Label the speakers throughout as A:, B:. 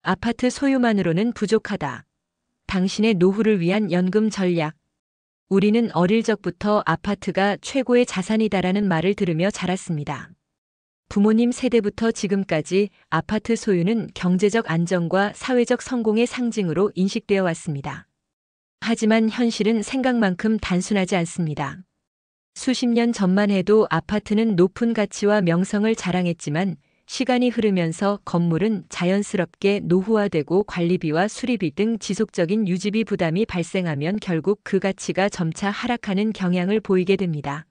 A: 아파트 소유만으로는 부족하다. 당신의 노후를 위한 연금 전략. 우리는 어릴 적부터 아파트가 최고의 자산이다라는 말을 들으며 자랐습니다. 부모님 세대부터 지금까지 아파트 소유는 경제적 안정과 사회적 성공의 상징으로 인식되어 왔습니다. 하지만 현실은 생각만큼 단순하지 않습니다. 수십 년 전만 해도 아파트는 높은 가치와 명성을 자랑했지만 시간이 흐르면서 건물은 자연스럽게 노후화되고 관리비와 수리비 등 지속적인 유지비 부담이 발생하면 결국 그 가치가 점차 하락하는 경향을 보이게 됩니다.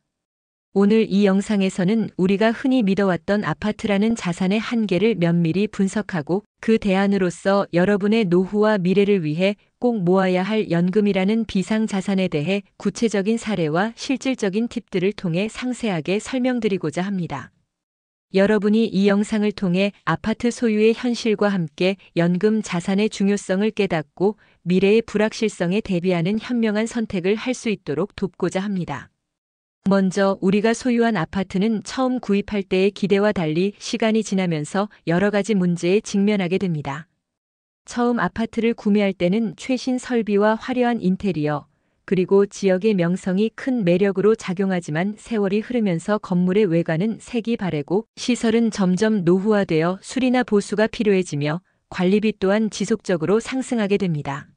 A: 오늘 이 영상에서는 우리가 흔히 믿어왔던 아파트라는 자산의 한계를 면밀히 분석하고 그 대안으로서 여러분의 노후와 미래를 위해 꼭 모아야 할 연금이라는 비상자산에 대해 구체적인 사례와 실질적인 팁들을 통해 상세하게 설명드리고자 합니다. 여러분이 이 영상을 통해 아파트 소유의 현실과 함께 연금 자산의 중요성을 깨닫고 미래의 불확실성에 대비하는 현명한 선택을 할 수 있도록 돕고자 합니다. 먼저 우리가 소유한 아파트는 처음 구입할 때의 기대와 달리 시간이 지나면서 여러 가지 문제에 직면하게 됩니다. 처음 아파트를 구매할 때는 최신 설비와 화려한 인테리어, 그리고 지역의 명성이 큰 매력으로 작용하지만 세월이 흐르면서 건물의 외관은 색이 바래고 시설은 점점 노후화되어 수리나 보수가 필요해지며 관리비 또한 지속적으로 상승하게 됩니다.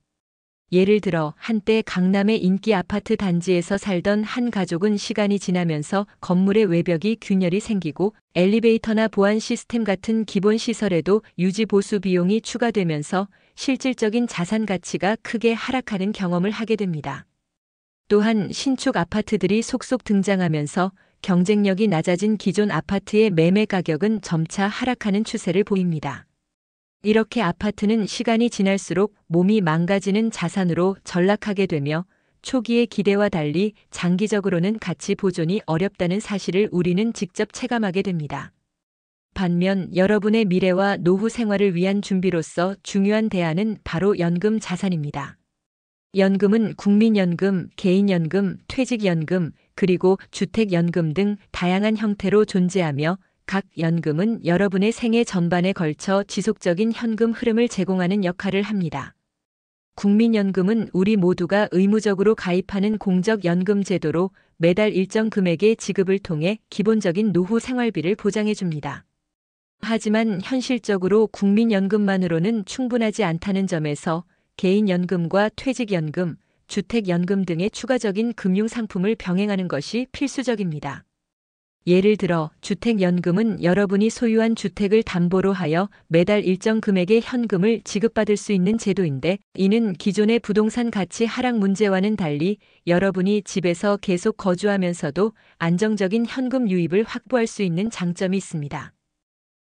A: 예를 들어 한때 강남의 인기 아파트 단지에서 살던 한 가족은 시간이 지나면서 건물의 외벽이 균열이 생기고 엘리베이터나 보안 시스템 같은 기본 시설에도 유지 보수 비용이 추가되면서 실질적인 자산 가치가 크게 하락하는 경험을 하게 됩니다. 또한 신축 아파트들이 속속 등장하면서 경쟁력이 낮아진 기존 아파트의 매매 가격은 점차 하락하는 추세를 보입니다. 이렇게 아파트는 시간이 지날수록 몸이 망가지는 자산으로 전락하게 되며 초기의 기대와 달리 장기적으로는 가치 보존이 어렵다는 사실을 우리는 직접 체감하게 됩니다. 반면 여러분의 미래와 노후 생활을 위한 준비로서 중요한 대안은 바로 연금 자산입니다. 연금은 국민연금, 개인연금, 퇴직연금, 그리고 주택연금 등 다양한 형태로 존재하며 각 연금은 여러분의 생애 전반에 걸쳐 지속적인 현금 흐름을 제공하는 역할을 합니다. 국민연금은 우리 모두가 의무적으로 가입하는 공적연금 제도로 매달 일정 금액의 지급을 통해 기본적인 노후 생활비를 보장해 줍니다. 하지만 현실적으로 국민연금만으로는 충분하지 않다는 점에서 개인연금과 퇴직연금, 주택연금 등의 추가적인 금융상품을 병행하는 것이 필수적입니다. 예를 들어 주택연금은 여러분이 소유한 주택을 담보로 하여 매달 일정 금액의 현금을 지급받을 수 있는 제도인데 이는 기존의 부동산 가치 하락 문제와는 달리 여러분이 집에서 계속 거주하면서도 안정적인 현금 유입을 확보할 수 있는 장점이 있습니다.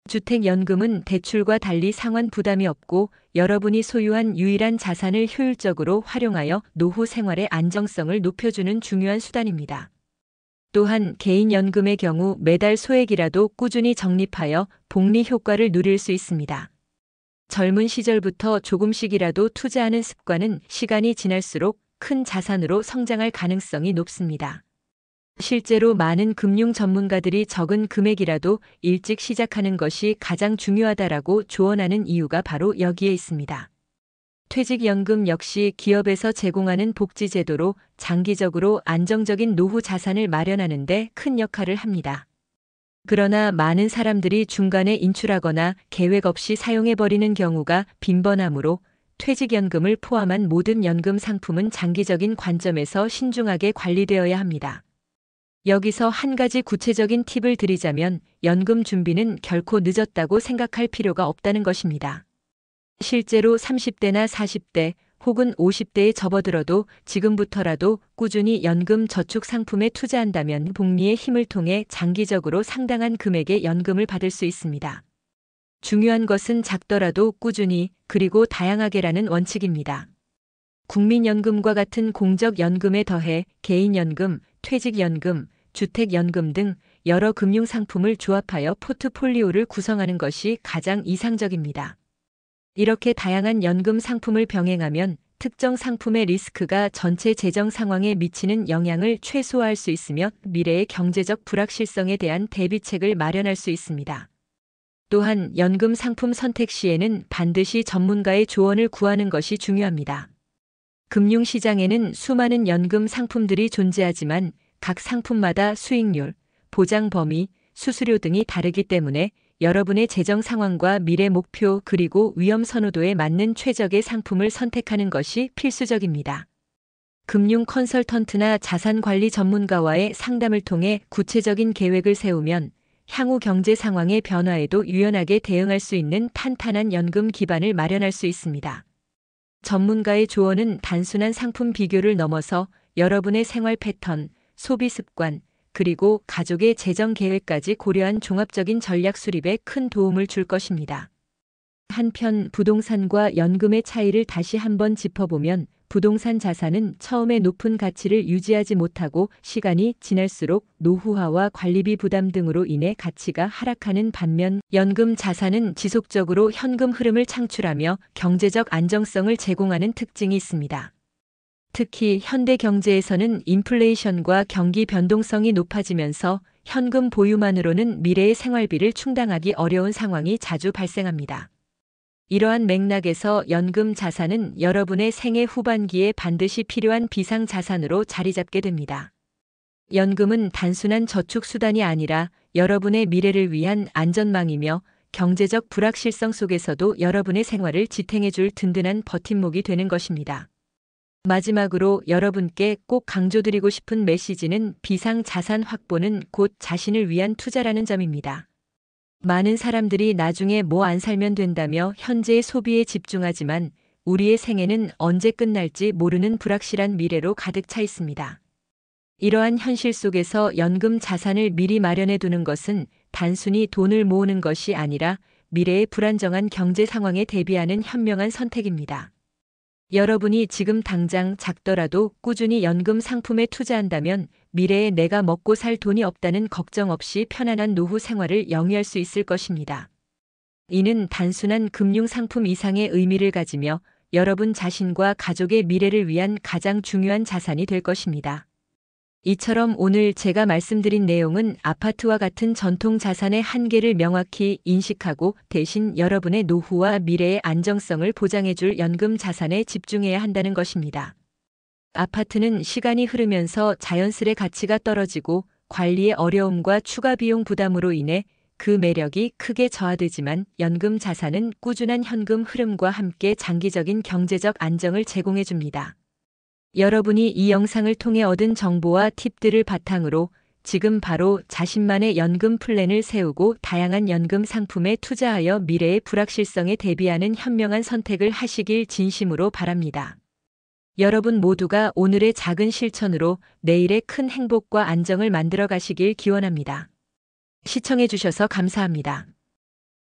A: 주택연금은 대출과 달리 상환 부담이 없고 여러분이 소유한 유일한 자산을 효율적으로 활용하여 노후 생활의 안정성을 높여주는 중요한 수단입니다. 또한 개인연금의 경우 매달 소액이라도 꾸준히 적립하여 복리 효과를 누릴 수 있습니다. 젊은 시절부터 조금씩이라도 투자하는 습관은 시간이 지날수록 큰 자산으로 성장할 가능성이 높습니다. 실제로 많은 금융 전문가들이 적은 금액이라도 일찍 시작하는 것이 가장 중요하다라고 조언하는 이유가 바로 여기에 있습니다. 퇴직연금 역시 기업에서 제공하는 복지제도로 장기적으로 안정적인 노후 자산을 마련하는 데 큰 역할을 합니다. 그러나 많은 사람들이 중간에 인출하거나 계획 없이 사용해버리는 경우가 빈번하므로 퇴직연금을 포함한 모든 연금 상품은 장기적인 관점에서 신중하게 관리되어야 합니다. 여기서 한 가지 구체적인 팁을 드리자면 연금 준비는 결코 늦었다고 생각할 필요가 없다는 것입니다. 실제로 30대나 40대 혹은 50대에 접어들어도 지금부터라도 꾸준히 연금 저축 상품에 투자한다면 복리의 힘을 통해 장기적으로 상당한 금액의 연금을 받을 수 있습니다. 중요한 것은 작더라도 꾸준히 그리고 다양하게라는 원칙입니다. 국민연금과 같은 공적연금에 더해 개인연금, 퇴직연금, 주택연금 등 여러 금융상품을 조합하여 포트폴리오를 구성하는 것이 가장 이상적입니다. 이렇게 다양한 연금 상품을 병행하면 특정 상품의 리스크가 전체 재정 상황에 미치는 영향을 최소화할 수 있으며 미래의 경제적 불확실성에 대한 대비책을 마련할 수 있습니다. 또한 연금 상품 선택 시에는 반드시 전문가의 조언을 구하는 것이 중요합니다. 금융시장에는 수많은 연금 상품들이 존재하지만 각 상품마다 수익률, 보장 범위, 수수료 등이 다르기 때문에 여러분의 재정 상황과 미래 목표 그리고 위험 선호도에 맞는 최적의 상품을 선택하는 것이 필수적입니다. 금융 컨설턴트나 자산 관리 전문가와의 상담을 통해 구체적인 계획을 세우면 향후 경제 상황의 변화에도 유연하게 대응할 수 있는 탄탄한 연금 기반을 마련할 수 있습니다. 전문가의 조언은 단순한 상품 비교를 넘어서 여러분의 생활 패턴, 소비 습관, 그리고 가족의 재정 계획까지 고려한 종합적인 전략 수립에 큰 도움을 줄 것입니다. 한편 부동산과 연금의 차이를 다시 한번 짚어보면 부동산 자산은 처음에 높은 가치를 유지하지 못하고 시간이 지날수록 노후화와 관리비 부담 등으로 인해 가치가 하락하는 반면 연금 자산은 지속적으로 현금 흐름을 창출하며 경제적 안정성을 제공하는 특징이 있습니다. 특히 현대 경제에서는 인플레이션과 경기 변동성이 높아지면서 현금 보유만으로는 미래의 생활비를 충당하기 어려운 상황이 자주 발생합니다. 이러한 맥락에서 연금 자산은 여러분의 생애 후반기에 반드시 필요한 비상 자산으로 자리 잡게 됩니다. 연금은 단순한 저축 수단이 아니라 여러분의 미래를 위한 안전망이며 경제적 불확실성 속에서도 여러분의 생활을 지탱해 줄 든든한 버팀목이 되는 것입니다. 마지막으로 여러분께 꼭 강조드리고 싶은 메시지는 비상 자산 확보는 곧 자신을 위한 투자라는 점입니다. 많은 사람들이 나중에 뭐 안 살면 된다며 현재의 소비에 집중하지만 우리의 생애는 언제 끝날지 모르는 불확실한 미래로 가득 차 있습니다. 이러한 현실 속에서 연금 자산을 미리 마련해 두는 것은 단순히 돈을 모으는 것이 아니라 미래의 불안정한 경제 상황에 대비하는 현명한 선택입니다. 여러분이 지금 당장 작더라도 꾸준히 연금 상품에 투자한다면 미래에 내가 먹고 살 돈이 없다는 걱정 없이 편안한 노후 생활을 영위할 수 있을 것입니다. 이는 단순한 금융 상품 이상의 의미를 가지며 여러분 자신과 가족의 미래를 위한 가장 중요한 자산이 될 것입니다. 이처럼 오늘 제가 말씀드린 내용은 아파트와 같은 전통 자산의 한계를 명확히 인식하고 대신 여러분의 노후와 미래의 안정성을 보장해줄 연금 자산에 집중해야 한다는 것입니다. 아파트는 시간이 흐르면서 자연스레 가치가 떨어지고 관리의 어려움과 추가 비용 부담으로 인해 그 매력이 크게 저하되지만 연금 자산은 꾸준한 현금 흐름과 함께 장기적인 경제적 안정을 제공해줍니다. 여러분이 이 영상을 통해 얻은 정보와 팁들을 바탕으로 지금 바로 자신만의 연금 플랜을 세우고 다양한 연금 상품에 투자하여 미래의 불확실성에 대비하는 현명한 선택을 하시길 진심으로 바랍니다. 여러분 모두가 오늘의 작은 실천으로 내일의 큰 행복과 안정을 만들어 가시길 기원합니다. 시청해 주셔서 감사합니다.